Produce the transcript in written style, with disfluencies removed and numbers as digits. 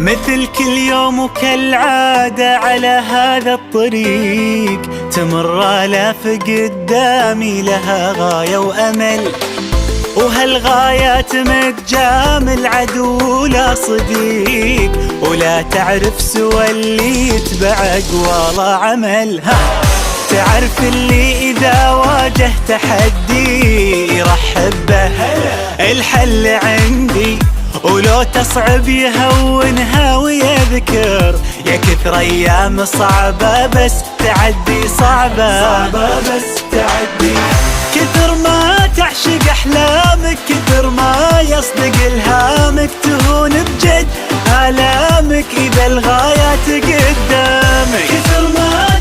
مثل كل يوم وكالعادة على هذا الطريق تمر آلاف قدامي لها غاية وأمل، وهالغايات متجامل عدو لا صديق، ولا تعرف سوى اللي يتبع أقواله عمل. تعرف اللي إذا واجه تحدي يرحب به الحل عندي، ولو تصعب يهونها ويذكر يا كثر أيام صعبة بس تعدي، صعبة بس تعدي. كثر ما تعشق أحلامك كثر ما يصدق إلهامك، تهون بجد آلامك إذا الغايات قدامك. كثر ما